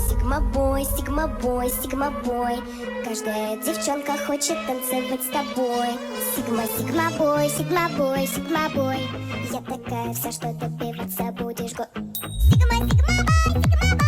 Сигма бой, сигма бой. Каждая девчонка хочет танцевать с тобой. Сигма бой, сигма бой, сигма бой. Я такая вся, что добиваться будешь Сигма бой, сигма бой.